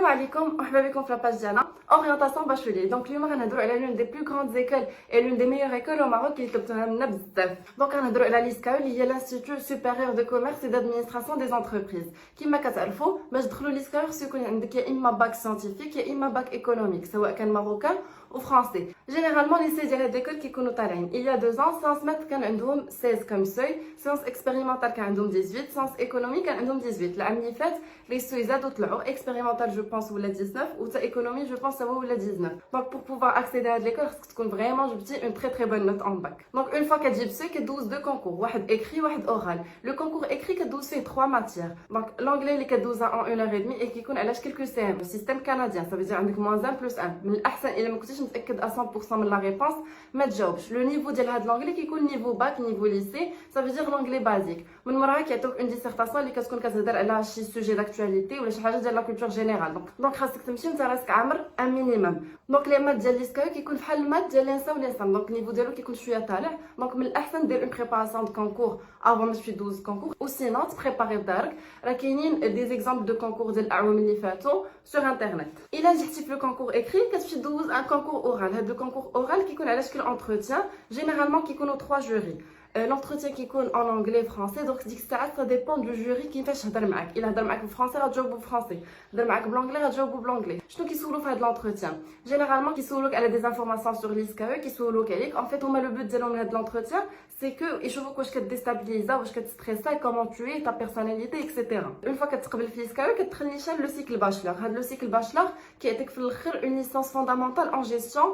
Salam alaikum, مرحبا بكم في لاباج ديالنا Orientation Bachelier. Donc اليوم غنهضروا على l'une des plus grandes écoles et l'une des meilleures écoles au Maroc اللي طلبتوها منا بزاف. Donc غنهضروا على l'ISCAE اللي هي l'Institut supérieur de commerce et d'administration des entreprises. كما كتعرفوا باش تدخلوا l'ISCAE خصو يكون عندك يا اما باك سcientifique يا اما باك économique سواء كان ماروكان ou français. Généralement les lycées ديال هاد l'école كيكونوا طالعين. Il y a 2 ans sciences maths كان عندهم 16 comme seuil, sciences expérimentales كان عندهم 18, sciences économiques كان عندهم 18. العام اللي فات les seuils زادوا طلعوا expérimental je pense ولا 19 ou ta économie je pense ça va ولا 19. Donc pour pouvoir accéder à l'école خصك تكون vraiment جبتي une très bonne note en bac. Donc une fois كتجيب سي كدوز 2 concours, واحد écrit واحد oral. Le concours écrit كدوز فيه 3 matières. Donc l'anglais اللي كدوزها en 1 heure et demie et كيكون على شكل QCM, le système canadien. Ça veut dire عندك -1 plus 1. من الأحسن إلا ما كنتيش متأكد à 100% من la réponse ما تجاوبش. Le niveau ديال هاد l'anglais كيكون niveau bac, niveau lycée. Ça veut dire l'anglais basique. من موراها كيعطيوك une dissertation اللي كتكون كتهضر على شي sujet d'actualité ولا شي حاجه ديال la culture générale. Donc خاصك تمشي نتا راسك عامر un minimum. Donc les maths ديال l'ISCAE كيكون بحال المات ديال الانسان والانسان. Donc النيفو ديالو كيكون شويه طالع. Donc من الأحسن دير une préparation de concours avant باش تدوز concours ou sinon تبريباري بدارك. راه كاينين des exemples de concours ديال الأعوام اللي فاتوا sur internet. إلا نجحتي في le concours écrit كتمشي دوز un concours oral. هاد le concours oral كيكون على شكل entretien. Généralement كيكونوا 3 jurys. L'entretien qui يكون en anglais français donc ديك الساعات ça dépend du jury كيفاش هضر معاك. الا هضر معاك بالفرنسي غتجاوبو بالفرنسي, هضر معاك بالانجلي غتجاوبو بالانجلي. شنو كيسولوا في هذا l'entretien? Généralement كيسولوك على des informations sur l'ISCAE, كيسولوك عليك. En fait هما le but ديالهم من هذا l'entretien c'est que يشوفوك واش كتديستابيليزا, واش كتستريسا, comment tu es, ta personnalité etc. Une fois كتقبل في l'ISCAE كتدخل نيشان لو سيكل باشلر. هذا لو سيكل باشلر كيعطيك في الاخر une licence fondamentale en gestion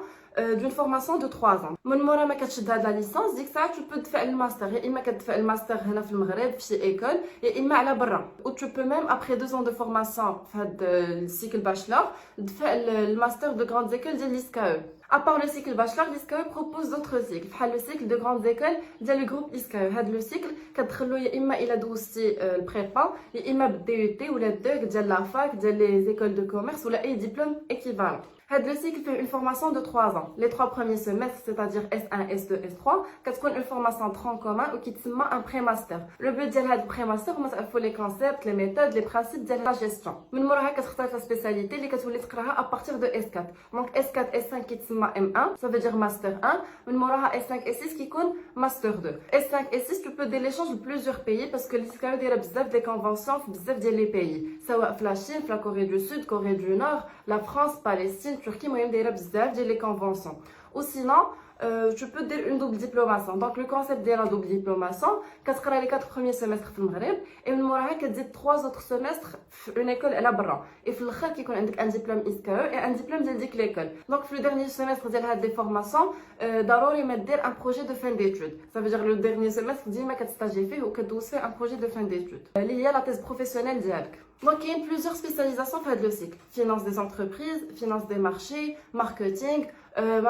d'une formation de 3 ans. من مورا ما كتشد هاد لا ليسونس ديك الساعه tu peux تدفع الماستر, يا اما كتدفع الماستر هنا في المغرب في شي ايكول يا اما على برا. و tu peux même après 2 ans de formation في هاد السيكل باشلر تدفع الماستر de grandes écoles ديال l'ISCAE. À part le cycle bachelor, l'ISCAE propose d'autres cycles. بحال le cycle de grandes écoles ديال le groupe ISCAE. هاد le cycle كتدخلو يا اما الى دوزتي البريبا يا اما بالدي UT ولا الدوك ديال لا فاك ديال les écoles de commerce ولا اي diplôme équivalent. هاد le cycle fait une formation de 3 ans. Les 3 premiers semestres, c'est-à-dire S1, S2, S3, كتكون une formation tronc commun ou كيتسمى un pré-master. Le but ديال هاد pré-master هما تعرفوا les concepts, les méthodes, les principes ديال la gestion. من موراها كتختار ta spécialité اللي كتولي تقراها à partir de S4. Donc S4, S5 كيتسمى M1, ça veut dire master 1. من موراها S5, S6 كيكون master 2. S5, S6 tu peux دير l'échange de plusieurs pays parce que l'ISCAE دايره بزاف des conventions في بزاف ديال les pays. سواء في la Chine, في la Corée du Sud, Corée du Nord, la France, Palestine, Turquie, المهم دايره بزاف ديال les conventions. Ou sinon tu peux dire une double diplomation. Donc le concept ديال la double diplomation كتقرا les 4 premiers semestres في المغرب et من موراها كتزيد 3 autres semestres في une école على برا. Et في الاخر كيكون عندك un diplôme ISCAE et un diplôme ديال ديك l'école. Donc في le dernier semestre ديال هاد les formations ضروري ما دير un projet de fin d'études. Ça veut dire le dernier semestre ديما كتستاجي فيه وكدوز فيه un projet de fin d'études اللي هي la thèse professionnelle ديالك. Donc il y a plusieurs spécialisations في هاد le cycle. Finance des entreprises, finance des marchés, marketing,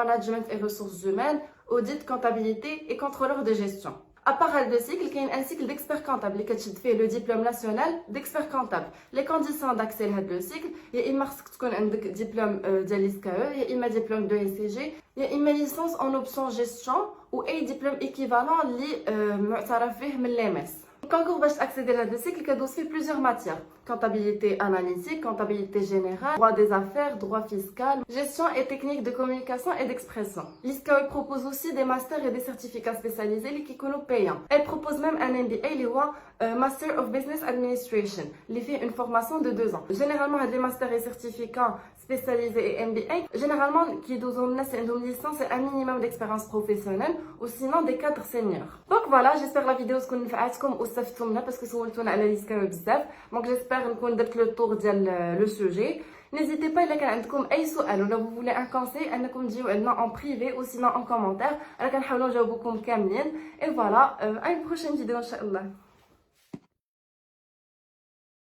management et ressources humaines, audit, comptabilité et contrôleur de gestion. À part le cycle, il y a un cycle d'expert comptable qui fait le diplôme national d'expert comptable. Les conditions d'accès à ce cycle, il y a un diplôme de l'ISCAE, il y a un diplôme de ECG, il y a une licence en option gestion ou un diplôme équivalent qui est l'EMS. Concours باش accéder à ce cycle كدوز فيه plusieurs matières. Comptabilité analytique, comptabilité générale, droit des affaires, droit fiscal, gestion et techniques de communication et d'expression. l'ISCAE propose aussi des masters et des certificats spécialisés qui sont payants. Elle propose même un MBA qui est Master of Business Administration, qui fait une formation de 2 ans. Généralement, les masters et certificats spécialisés et MBA, généralement, qui ont une licence et un minimum d'expérience professionnelle ou sinon des cadres seniors. Donc voilà, j'espère que la vidéo تكون نفعتكم واستفدتوا منها parce que سولتونا على l'ISCAE بزاف. Donc j'espère نكون درت le tour ديال le sujet. N'hésitez pas إلا كان عندكم أي سؤال ولا vous voulez un conseil أنكم تجيو عندنا en privé ou sinon en commentaire. أنا كنحاولوا نجاوبكم كاملين. Et voilà, à une prochaine vidéo إن شاء الله.